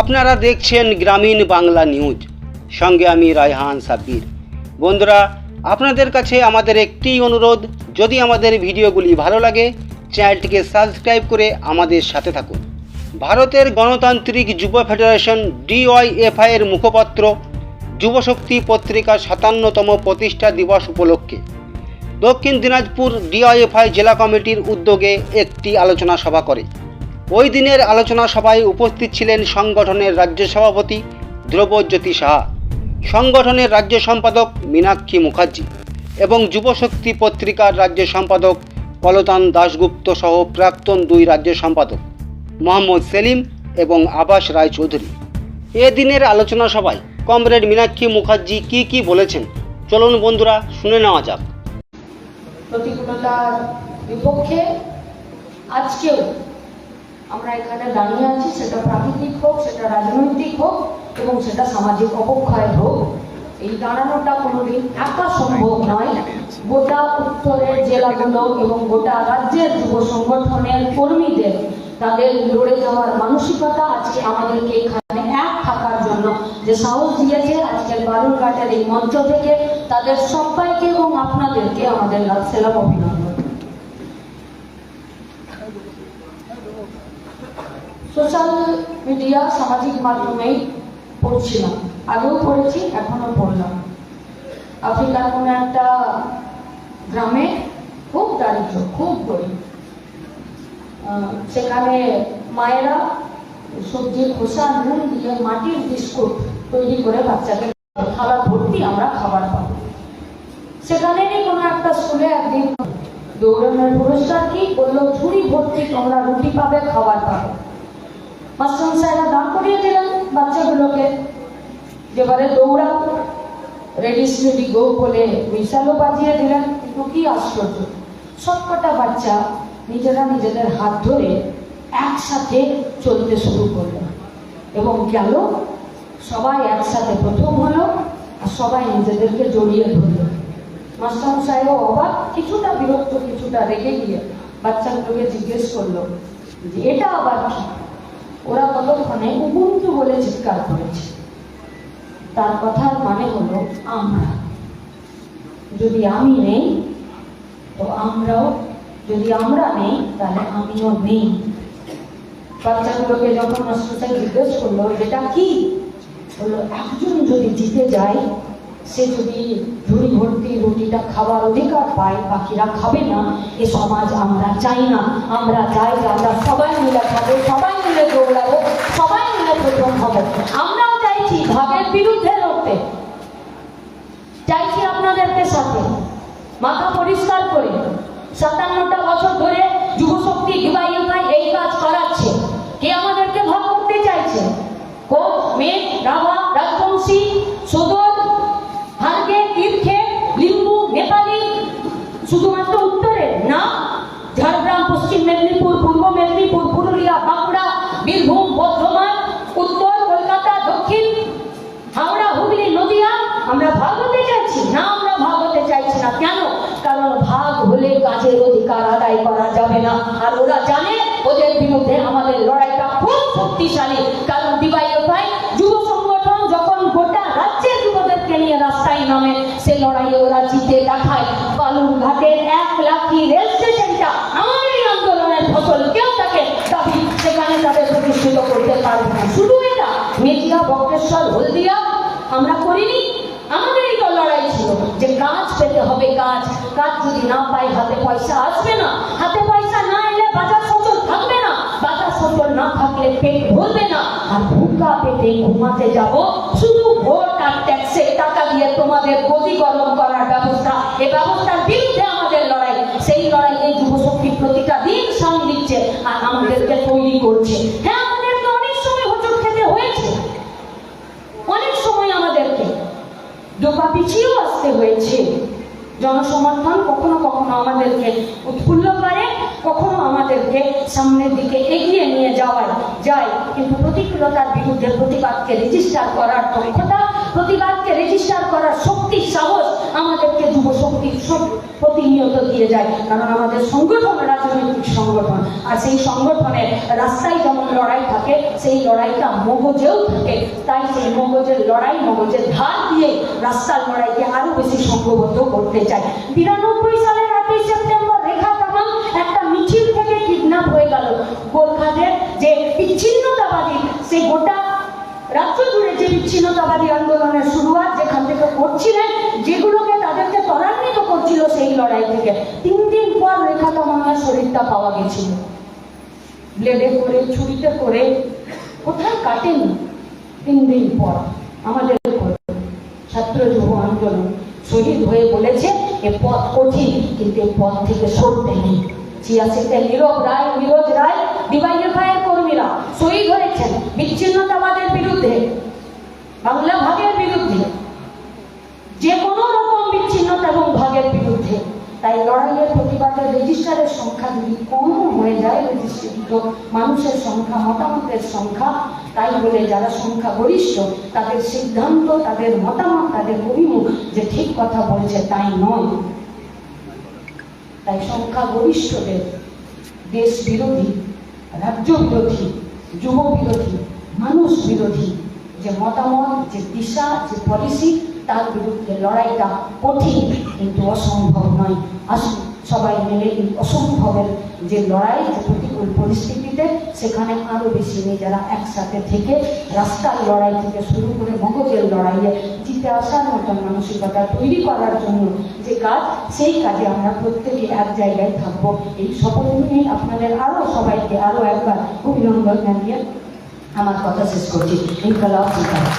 আপনারা দেখছেন গ্রামীণ বাংলা নিউজ, সঙ্গে আমি রায়হান সাব্বির। বন্ধুরা, আপনাদের কাছে আমাদের একটি অনুরোধ, যদি আমাদের ভিডিওগুলি ভালো লাগে চ্যানেলটিকে সাবস্ক্রাইব করে আমাদের সাথে থাকুন। ভারতের গণতান্ত্রিক যুব ফেডারেশন DYFI এর মুখপাত্র যুবশক্তি পত্রিকা 57তম প্রতিষ্ঠা দিবস উপলক্ষে দক্ষিণ দিনাজপুর DYFI জেলা কমিটির উদ্যোগে একটি আলোচনা সভা করে। ওই দিনের আলোচনা সভায় উপস্থিত ছিলেন সংগঠনের রাজ্য সভাপতি ধ্রুবজ্যোতি সাহা, সংগঠনের রাজ্য সম্পাদক মীনাক্ষী মুখার্জি এবং যুবশক্তি পত্রিকার রাজ্য সম্পাদক পলতান দাশগুপ্ত সহ প্রাক্তন 2 রাজ্য সম্পাদক মোহাম্মদ সেলিম এবং আবাস রায়চৌধুরী। এদিনের আলোচনা সভায় কমরেড মীনাক্ষী মুখার্জি কি বলেছেন চলুন বন্ধুরা শুনে নেওয়া যাক। প্রতিকূলতার বিপক্ষে আজকেও আমরা এখানে দাঁড়িয়ে আছি, সেটা প্রাকৃতিক হোক, সেটা রাজনৈতিক হোক এবং সেটা সামাজিক অবক্ষয় হোক। এই দাঁড়ানোটা কোনোদিন একা সম্ভব নয়। গোটা উত্তরের জেলাগুলো এবং গোটা রাজ্যের যুব সংগঠনের কর্মীদের তাদের লড়ে যাওয়ার মানসিকতা আজকে আমাদেরকে এখানে এক থাকার জন্য যে সাহস দিয়েছে, আজকের বালুরঘাটের এই মঞ্চ থেকে তাদের সবাইকে এবং আপনাদেরকে আমাদের লাভ অভিনন্দন। সোশ্যাল মিডিয়া, সামাজিক মাধ্যমেই পড়ছিলাম, আগেও পড়েছি, এখনো পড়লাম। আফ্রিকার কোনো একটা গ্রামে খুব দারিদ্র, খুব গরিব, সেখানে মায়েরা সবজির খোসা নুন দিয়ে মাটির বিস্কুট তৈরি করে বাচ্চাকে খাবার ভর্তি আমরা খাবার পাবো। সেখানেরই কোনো একটা স্কুলে একদিন দৌড়ানোর পুরস্কার কি বললো, ঝুড়ি ভর্তি তোমরা রুটি পাবে, খাবার পাবে। মাস্টারমশাইরা দান করিয়ে দিলেন বাচ্চাগুলোকে, যেবারে দৌড়াও, রেডি স্টেডি গো বলে মিসাইলও বাজিয়ে দিলেন। কিন্তু কি আশ্চর্য, সবকটা বাচ্চা নিজেরা নিজেদের হাত ধরে একসাথে চলতে শুরু করলো এবং গেল, সবাই একসাথে প্রথম হলো আর সবাই নিজেদেরকে জড়িয়ে ধরলো। মাস্টারমশাইও অবাক, কিছুটা বিরক্ত, কিছুটা রেগে গিয়ে বাচ্চাগুলোকে জিজ্ঞেস করলো যে এটা আবার কি। ওরা কতক্ষণে উবুন্টু বলে চিৎকার করেছে। তার কথার মানে হলো আমরা, যদি আমি নেই তো আমরাও, যদি আমরা নেই তাহলে আমিও নেই। বাচ্চাগুলোকে যখন মাস্টারমশাই জিজ্ঞেস করলো যেটা কি, বললো একজন যদি জিতে যায়, সে যদি ঝুড়ি ভর্তি রুটিটা খাবার অধিকার পায়, বাকিরা খাবে না, এ সমাজ আমরা চাই না। আমরা চাই যে আমরা সবাই মিলে খাবো, সবাই মিলে দৌড়াবো, সবাই মিলে প্রথম হবো। আমরাও চাইছি ভাগের বিরুদ্ধে লড়তে, চাইছি আপনাদেরকে সাথে মাথা পরিষ্কার করে। 57টা বছর ধরে যুবশক্তি DYFI এই কাজ করাচ্ছে। কে আমাদেরকে ভাগ করতে চাইছে? কোচ, মেঘ, রাভা, রাজবংশী, সুদর, হারগে, তীর্থে, লিম্বু, নেপালি, শুধুমাত্র উত্তরে না, ঝাড়গ্রাম, পশ্চিম মেদিনীপুর, পূর্ব মেদিনীপুর, পুরুলিয়া, বাঁকুড়া, বীরভূম, বর্ধমান, উত্তর কলকাতা, দক্ষিণ, হাওড়া, হুগলি, নদিয়া। আমরা ভাগ হতে চাইছি না, আমরা ভাগ হতে চাইছি না। কেন? কারণ ভাগ হলে কাজের অধিকার আদায় করা যাবে না। আর ওরা জানে ওদের বিরুদ্ধে আমাদের লড়াইটা খুব শক্তিশালী। কারণ DYFI যুব সংগঠন যখন গোটা রাজ্যের যুবদেরকে নিয়ে রাস্তায় নামে, সে লড়াইয়ে ওরা জিতে দেখায়। বালুরঘাটের 1 লাখি রেল স্টেশনটা আমার এই আন্দোলনের ফসল, কেউ তাকে দাবি সেখানে তাদের প্রতিষ্ঠিত করতে পারবে না। শুধু এটা মেজিয়া, বক্রেশ্বর, হলদিয়া আমরা করিনি। আমাদেরই তো লড়াই ছিল যে কাজ পেতে হবে, কাজ যদি না পাই হাতে পয়সা আসবে না, হাতে পয়সা না এলে বাজার সচল থাকবে না, বাজার সচল না থাকলে পেট ভরবে না, আর ভুকা পেটে ঘুমাতে যাব। শুধু ভোট আর ট্যাক্সের টাকা দিয়ে তোমাদের গদি গরম করার ব্যবস্থা, এই ব্যবস্থার বিরুদ্ধে আমাদের লড়াই। সেই লড়াইয়ে যুবশক্তি প্রতিটা দিন সাম দিচ্ছে আর আমাদেরকে তৈরি করছে। হ্যাঁ, আমাদেরকে অনেক সময় হোঁচট খেতে হয়েছে, অনেক সময় আমাদেরকে ডোকা পিছিয়েও আসতে হয়েছে। জনসমর্থন কখনো কখনো আমাদেরকে উৎফুল্ল করে, কখনো আমাদেরকে সামনের দিকে এগিয়ে নিয়ে যায়, কিন্তু প্রতিকূলতার বিরুদ্ধে প্রতিবাদকে রেজিস্টার করার দক্ষতা, প্রতিবাদকে রেজিস্টার করার শক্তি, সাহস আমাদেরকে যুব শক্তি প্রতিনিয়ত দিয়ে যায়। কারণ আমাদের সংগঠন রাজনৈতিক সংগঠন, আর সেই সংগঠনের রাস্তায় যেমন লড়াই থাকে, সেই লড়াইটা মগজেও থাকে। তাই সেই মগজের লড়াই, মগজের ধার দিয়ে রাস্তার লড়াইকে আরো বেশি সংঘবদ্ধ করতে চাই। 92 সালের 8ই সেপ্টেম্বর রেখা তামাং একটা মিছিল থেকে কিডন্যাপ হয়ে গেল। গোর্খাদের যে বিচ্ছিন্নতাবাদী, সেই গোটা রাজ্য জুড়ে যে বিচ্ছিন্নতাবাদী আন্দোলনের শুরুয়াত যেখান থেকে করছিলেন, যেগুলোকে তাদেরকে ত্বরান্বিত করছিল সেই লড়াই থেকে 3 দিন পর রেখা তামাংয়ের শরীরটা পাওয়া গেছিল। ব্লেডে করে, ছুরিতে করে, কোথায় কাটেনি। 3 দিন পর আমাদের ছাত্র যুব আন্দোলন শহীদ হয়ে বলেছে এ পথ কঠিন, কিন্তু এ পথ থেকে সরতে নেই। 86-তে নীরজ রায় ডিওয়াইএফআই এর কর্মীরা শহীদ হয়েছেন বিচ্ছিন্নতাবাদের বিরুদ্ধে, বাংলা ভাগের বিরুদ্ধে, যে কোনো রকম বিচ্ছিন্নতা এবং ভাগের বিরুদ্ধে। তাই লড়াইয়ের প্রতিবাদের রেজিস্টারের সংখ্যা যদি কম হয়ে যায়, রেজিস্ট্রিত মানুষের সংখ্যা, মতামতের সংখ্যা, তাই বলে যারা সংখ্যা গরিষ্ঠ তাদের সিদ্ধান্ত, তাদের মতামত, তাদের অভিমুখ যে ঠিক কথা বলছে তাই নয়। তাই সংখ্যা গরিষ্ঠদের দেশ বিরোধী, রাজ্য বিরোধী, যুব বিরোধী, মানুষ বিরোধী যে মতামত, যে দিশা, যে পলিসি, তার বিরুদ্ধে লড়াইটা কঠিন কিন্তু অসম্ভব নয়। আসুন সবাই মিলে এই অসম্ভবের যে লড়াই, যে প্রতিকূল পরিস্থিতিতে, সেখানে আরো বেশি নিজেরা একসাথে থেকে রাস্তার লড়াই থেকে শুরু করে মগজের লড়াইয়ে জিতে আসার মতন মানসিকতা তৈরি করার জন্য যে কাজ, সেই কাজে আমরা প্রত্যেকে এক জায়গায় থাকবো। এই শপথ নিয়ে আপনাদের আরো সবাইকে আরো একবার অভিনন্দন জানিয়ে আমার কথা শেষ করছি। ইনকালাব জিন্দাবাদ।